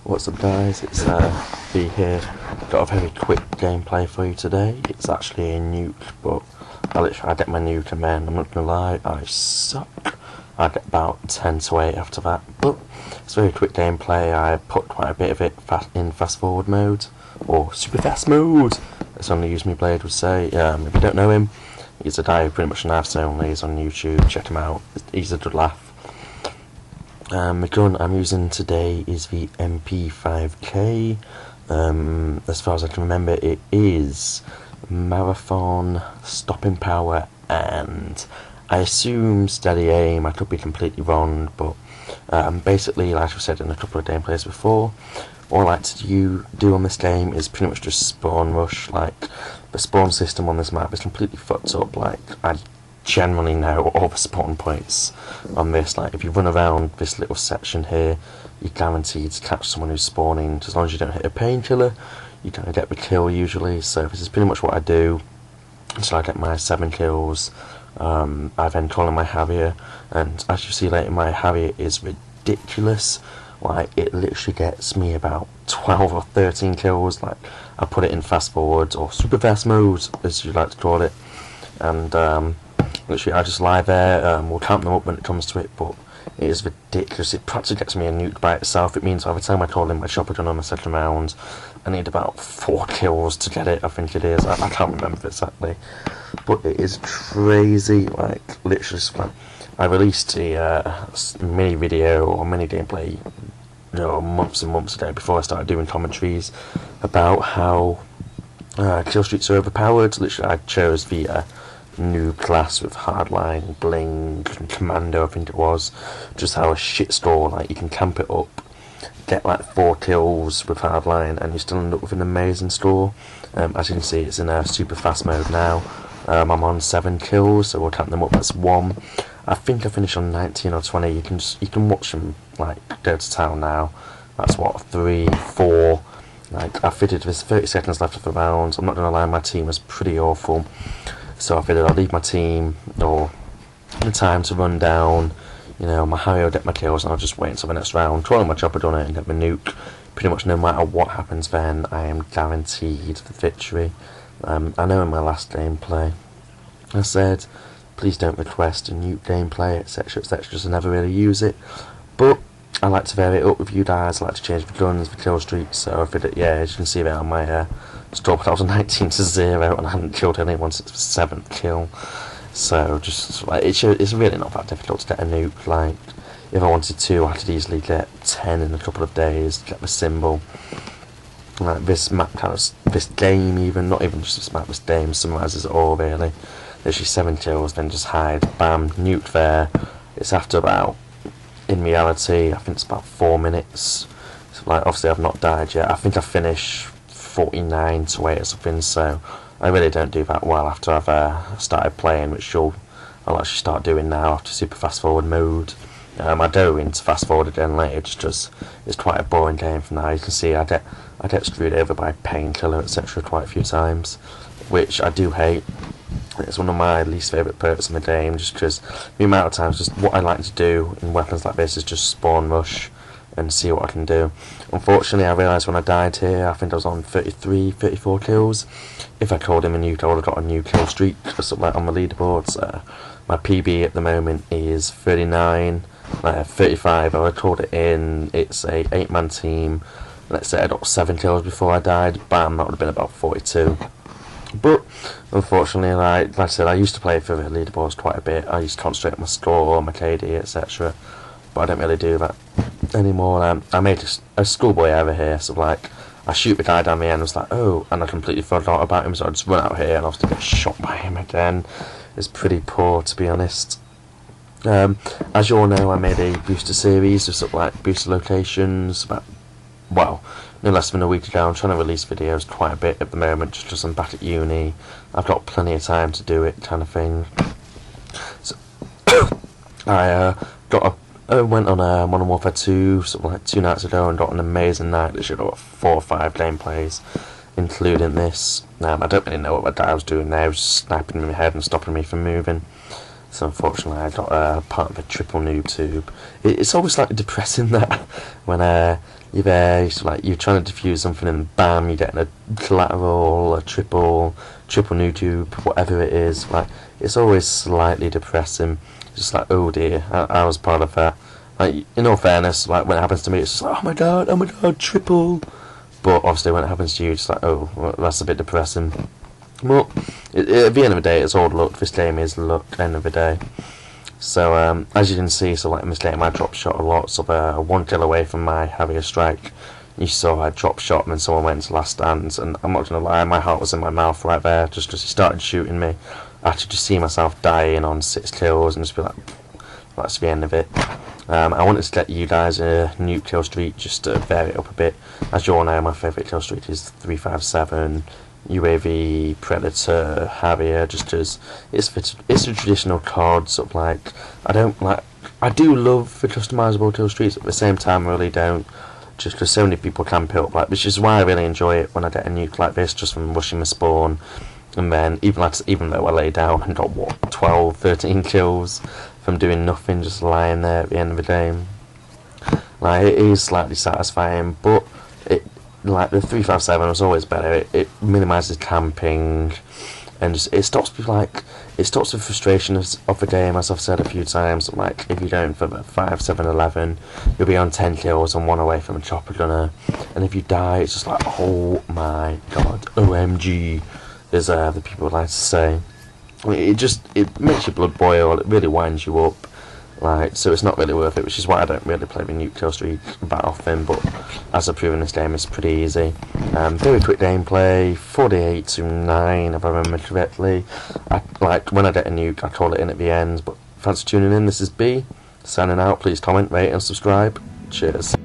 What's up guys, it's B here. Got a very quick gameplay for you today. It's actually a nuke, but I get my nuke and then, I'm not gonna lie, I suck. I get about 10 to 8 after that, but it's a very quick gameplay. I put quite a bit of it in fast forward mode, or super fast mode, as only Use Me Blade would say. If you don't know him, he's a guy who pretty much knifes only. He's on YouTube, check him out, he's a good laugh. The gun I'm using today is the MP5K. As far as I can remember, it is marathon, stopping power, and I assume steady aim. I could be completely wrong, but basically, like I've said in a couple of gameplays before, all I like to do on this game is pretty much just spawn rush. Like, the spawn system on this map is completely fucked up. Like, I generally know all the spawn points on this. Like, if you run around this little section here, you're guaranteed to catch someone who's spawning. As long as you don't hit a painkiller, you don't get the kill usually. So this is pretty much what I do until I get my 7 kills. I then call in my Harrier, and as you see later, my Harrier is ridiculous. Like, it literally gets me about 12 or 13 kills. Like, I put it in fast forward, or super fast mode, as you like to call it, and literally I just lie there. We'll count them up when it comes to it, but it is ridiculous. It practically gets me a nuke by itself. It means by the time I call in my chopper gun on my second round, I need about 4 kills to get it, I think it is. I can't remember exactly, but it is crazy. Like, literally, I released a mini video or mini gameplay, months and months ago, before I started doing commentaries, about how kill streaks are overpowered. Literally, I chose the new class with hardline, bling, and commando, I think it was. Just how a shit store, like, you can camp it up, get like 4 kills with hardline, and you still end up with an amazing score. As you can see, it's in a super fast mode now. I'm on 7 kills, so we'll count them up. That's 1. I think I finished on 19 or 20. You can watch them like go to town now. That's what, 3, 4. Like, I figured there's 30 seconds left of the round. I'm not gonna lie, my team was pretty awful. So I figured I'll leave my team, or the time to run down, my Harrier will get my kills, and I'll just wait until the next round, twirl my chopper on it and get my nuke. Pretty much no matter what happens then, I am guaranteed the victory. I know in my last gameplay, I said, please don't request a nuke gameplay, etc, etc, just I never really use it. But I like to vary it up with you guys. I like to change the guns, the kill streaks, so I figured, yeah, as you can see there on my score, I was 19 to 0, and I hadn't killed anyone since the 7th kill. So just like, it's really not that difficult to get a nuke. Like, if I wanted to, I could easily get 10 in a couple of days to get the symbol. Like, this map this game, even not even just this map, this game summarises it all really. Literally 7 kills, then just hide, bam, nuke there. It's after about, in reality, I think it's about 4 minutes. So, like, obviously I've not died yet. I think I finish 49 to 8 or something, so I really don't do that well after I've started playing, which I'll actually start doing now after super fast forward mode. I go into fast forward again later, just because it's quite a boring game for now. You can see I get screwed over by painkiller, etc. quite a few times, which I do hate. It's one of my least favourite perks in the game, just because the amount of times, just what I like to do in weapons like this is just spawn rush and see what I can do. Unfortunately, I realised when I died here, I think I was on 33, 34 kills. If I called him a nuke, I would have got a new kill streak or something like on the leaderboards. My PB at the moment is 39, 35. I would have called it in. It's a 8-man team. Let's say I got 7 kills before I died. Bam, that would have been about 42. But unfortunately, like I said, I used to play for the leaderboards quite a bit. I used to concentrate on my score, my KD, etc. But I don't really do that anymore. I made a schoolboy error here, so like, I shoot the guy down the end, was like, oh, and I completely forgot about him, so I just run out here and obviously get shot by him again. It's pretty poor, to be honest. As you all know, I made a booster series of something like booster locations about, well, no less than a week ago. I'm trying to release videos quite a bit at the moment, just because I'm back at uni. I've got plenty of time to do it, kind of thing. So I went on Modern Warfare 2 something like 2 nights ago and got an amazing night. Literally got 4 or 5 gameplays, including this. I don't really know what the guy was doing there. He was sniping in my head and stopping me from moving. So unfortunately I got part of a triple noob tube. It's always slightly depressing that when you're there, you're trying to defuse something and bam, you're getting a collateral, a triple noob tube, whatever it is. Like, it's always slightly depressing. It's just like, oh dear, I was part of that. Like, in all fairness, like when it happens to me, it's just like, oh my god, triple. But obviously when it happens to you, it's like, oh, well, that's a bit depressing. Well, at the end of the day, it's all luck. This game is luck, at the end of the day. So, as you can see, so like in this game, I drop shot a lot. So, 1 kill away from my having a strike, you saw I drop shot and then someone went to last stands. And I'm not going to lie, my heart was in my mouth right there, just because he started shooting me. I could just see myself dying on 6 kills and just be like, that's the end of it. I wanted to get you guys a nuke kill streak just to vary it up a bit. As you all know, my favourite kill streak is 357. UAV, Predator, Harrier, just because it's a traditional COD, sort of like, I do love the customisable kill streaks, but at the same time I really don't, just because so many people camp it up, like, which is why I really enjoy it when I get a nuke like this, just from rushing my spawn, and then, even though I lay down and got, 12, 13 kills from doing nothing, just lying there at the end of the game, like, it is slightly satisfying, but like the 357 was always better. It minimises camping, and just, it stops the frustration of the game, as I've said a few times. Like, if you're going for the 5, 7, 11, you'll be on 10 kills and 1 away from a chopper gunner, and if you die, it's just like, oh my god, OMG, as the people would like to say. It makes your blood boil. It really winds you up. Like, so it's not really worth it, which is why I don't really play the nuke kill streak that often, but as I've proven, this game is pretty easy. Very quick gameplay, 48 to 9 if I remember correctly. Like, when I get a nuke, I call it in at the end, but thanks for tuning in. This is B, signing out. Please comment, rate and subscribe. Cheers.